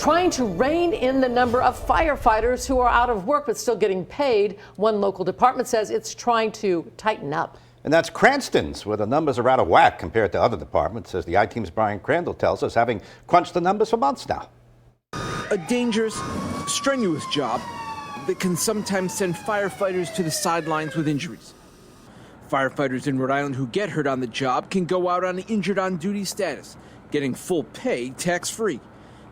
trying to rein in the number of firefighters who are out of work but still getting paid. One local department says it's trying to tighten up. And that's Cranston's, where the numbers are out of whack compared to other departments, as the I-Team's Brian Crandall tells us, having crunched the numbers for months now. A dangerous, strenuous job that can sometimes send firefighters to the sidelines with injuries. Firefighters in Rhode Island who get hurt on the job can go out on injured on duty status, getting full pay tax-free.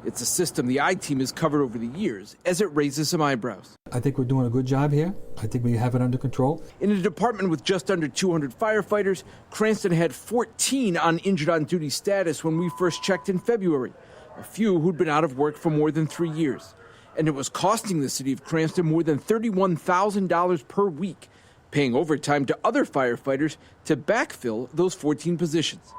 It's a system the I-Team has covered over the years as it raises some eyebrows. I think we're doing a good job here. I think we have it under control. In a department with just under 200 firefighters, Cranston had 14 on injured on duty status when we first checked in February, a few who'd been out of work for more than 3 years. And it was costing the city of Cranston more than $31,000 per week, paying overtime to other firefighters to backfill those 14 positions.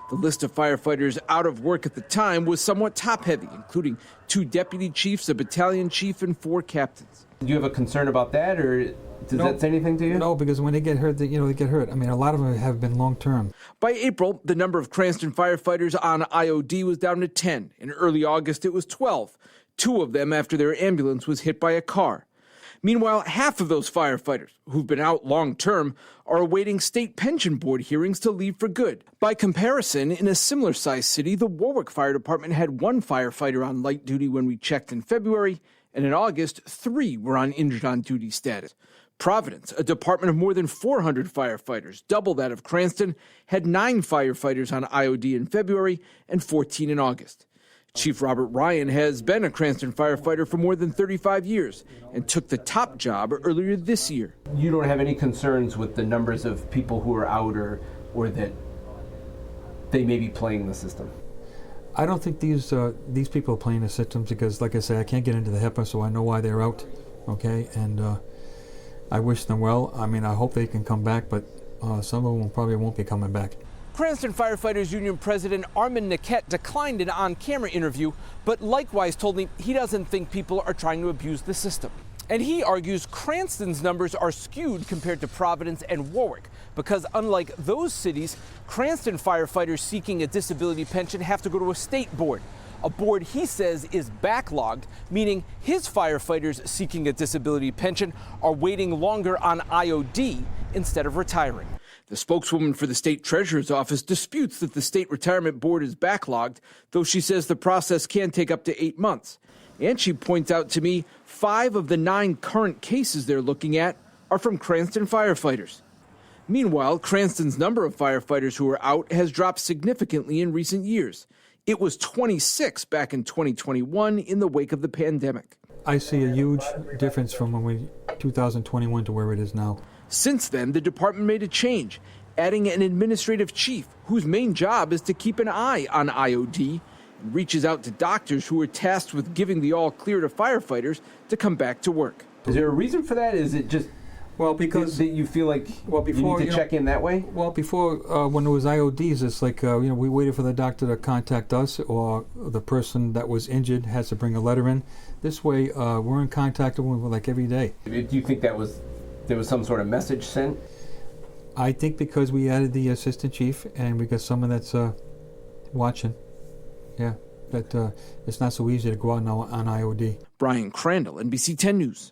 The list of firefighters out of work at the time was somewhat top-heavy, including 2 deputy chiefs, a battalion chief, and 4 captains. Do you have a concern about that, or does that say anything to you? No, because when they get hurt, they get hurt. I mean, a lot of them have been long-term. By April, the number of Cranston firefighters on IOD was down to 10. In early August, it was 12, 2 of them after their ambulance was hit by a car. Meanwhile, half of those firefighters who've been out long-term are awaiting state pension board hearings to leave for good. By comparison, in a similar-sized city, the Warwick Fire Department had 1 firefighter on light duty when we checked in February, and in August, 3 were on injured on duty status. Providence, a department of more than 400 firefighters, double that of Cranston, had 9 firefighters on IOD in February and 14 in August. Chief Robert Ryan has been a Cranston firefighter for more than 35 years and took the top job earlier this year. You don't have any concerns with the numbers of people who are out or that they may be playing the system? I don't think these people are playing the system because, like I say, I can't get into the HIPAA, so I know why they're out, okay? And I wish them well. I mean, I hope they can come back, but some of them probably won't be coming back. Cranston Firefighters Union President Armin Niket declined an on-camera interview, but likewise told me he doesn't think people are trying to abuse the system. And he argues Cranston's numbers are skewed compared to Providence and Warwick, because unlike those cities, Cranston firefighters seeking a disability pension have to go to a state board. A board he says is backlogged, meaning his firefighters seeking a disability pension are waiting longer on IOD instead of retiring. The spokeswoman for the state treasurer's office disputes that the state retirement board is backlogged, though she says the process can take up to 8 months. And she points out to me 5 of the 9 current cases they're looking at are from Cranston firefighters. Meanwhile, Cranston's number of firefighters who are out has dropped significantly in recent years. It was 26 back in 2021 in the wake of the pandemic. I see a huge difference from 2021 to where it is now. Since then, the department made a change, adding an administrative chief whose main job is to keep an eye on IOD and reaches out to doctors who are tasked with giving the all-clear to firefighters to come back to work. Is there a reason for that? Is it just because that you feel like you need to check in that way? Well, before when it was IODs, it's like we waited for the doctor to contact us, or the person that was injured has to bring a letter in. This way, we're in contact with them like every day. Do you think there was some sort of message sent? I think because we added the assistant chief and we got someone that's watching. Yeah, that it's not so easy to go out now on IOD. Brian Crandall, NBC10 News.